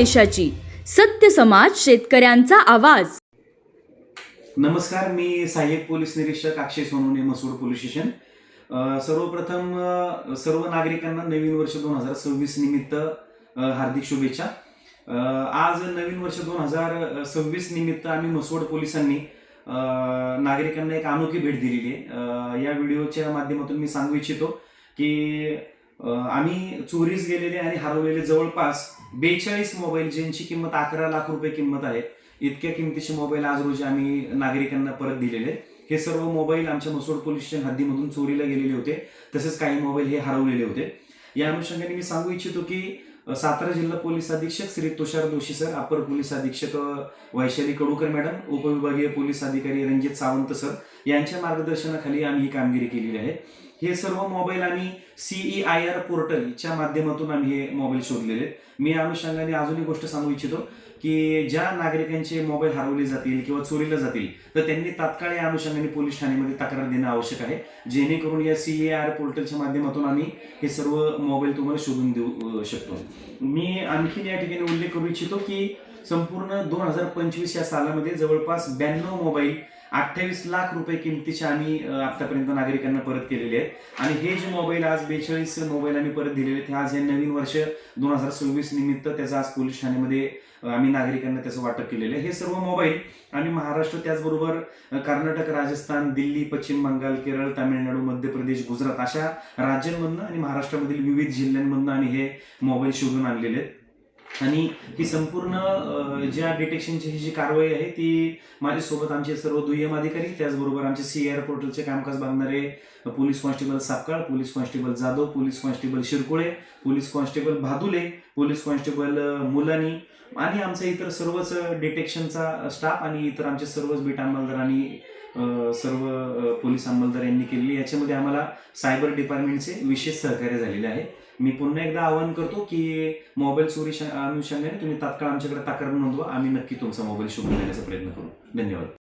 देशाची सत्य समाज शेतकऱ्यांचा आवाज। नमस्कार, मी सहाय्यक पोलीस निरीक्षक अक्षय सोनवणे, मसूड पोलीस स्टेशन। सर्वप्रथम सर्व नागरिकांना नवीन वर्ष 2026 निमित्त हार्दिक शुभेच्छा। आज नवीन वर्ष 2026 निमित्त आम्ही मसूड पोलिसांनी नागरिकांना एक अनोखी भेट दिलेली आहे। या व्हिडिओच्या माध्यमातून मी सांगू इच्छितो की आम्ही चोरीस गेलेले आणि हरवलेले जवळपास 42 मोबाईल, ज्यांची किंमत 11 लाख रुपये किंमत आहे, इतक्या किमतीचे मोबाईल आज रोजी आम्ही नागरिकांना परत दिलेले। हे सर्व मोबाईल आमच्या मसूड पोलीस स्टेशन हद्दीमधून चोरीला गेलेले होते, तसेच काही मोबाईल हे हरवलेले होते। या अनुषंगाने मी सांगू इच्छितो की सातारा जिल्हा पोलीस अधीक्षक श्री तुषार दोशी सर, अपर पोलीस अधीक्षक वैशाली कडूकर मॅडम, उपविभागीय पोलीस अधिकारी रणजित सावंत सर यांच्या मार्गदर्शनाखाली आम्ही ही कामगिरी केलेली आहे। हे सर्व मोबाईल आम्ही CEIR पोर्टलच्या माध्यमातून आम्ही हे मोबाईल शोधलेले। मी या अनुषंगाने अजून एक गोष्ट सांगू इच्छितो की ज्या नागरिकांचे मोबाईल हरवले जातील किंवा चोरीला जातील तर त्यांनी तात्काळ या अनुषंगाने पोलीस ठाण्यामध्ये तक्रार देणं आवश्यक आहे, जेणेकरून या CEIR पोर्टलच्या माध्यमातून आम्ही हे सर्व मोबाईल तुम्हाला शोधून देऊ शकतो। मी आणखी या ठिकाणी उल्लेख करू इच्छितो की संपूर्ण 2025 या सालामध्ये जवळपास 92 मोबाईल 28 लाख रुपये किमतीचे आम्ही आतापर्यंत नागरिकांना परत केलेले आहेत। आणि हे जे मोबाईल आज 42 मोबाईल आम्ही परत दिलेले आहेत, आज हे नवीन वर्ष 2026 निमित्त त्याचा आज पोलीस ठाण्यामध्ये आम्ही नागरिकांना त्याचं वाटप केलेलं आहे। हे सर्व मोबाईल आम्ही महाराष्ट्र, त्याचबरोबर कर्नाटक, राजस्थान, दिल्ली, पश्चिम बंगाल, केरळ, तामिळनाडू, मध्य प्रदेश, गुजरात अशा राज्यांमधून आणि महाराष्ट्रामधील विविध जिल्ह्यांमधून आम्ही हे मोबाईल शोधून आणलेले आहेत। आणि ही संपूर्ण ज्या डिटेक्शनची ही जी कारवाई आहे ती माझ्यासोबत आमचे सर्व दुय्यम अधिकारी, त्याचबरोबर आमचे CEIR पोर्टलचे कामकाज बघणारे police constable Sapkal, police constable Jadhav, police constable Shirkule, police constable Bhadule, police constable Mulani आणि आमचा इतर सर्वच डिटेक्शनचा स्टाफ आणि इतर आमचे सर्वच बीट अंमलदार आणि सर्व पोलीस अंमलदार यांनी केलेली। याच्यामध्ये आम्हाला सायबर डिपार्टमेंटचे विशेष सहकार्य झालेले आहे। मी पुन्हा एकदा आवाहन करतो की मोबाईल चोरी अनुषंगाने तुम्ही तात्काळ आमच्याकडे तक्रार नोंदवा, आम्ही नक्की तुमचा मोबाईल शोधून देण्याचा प्रयत्न करू। धन्यवाद।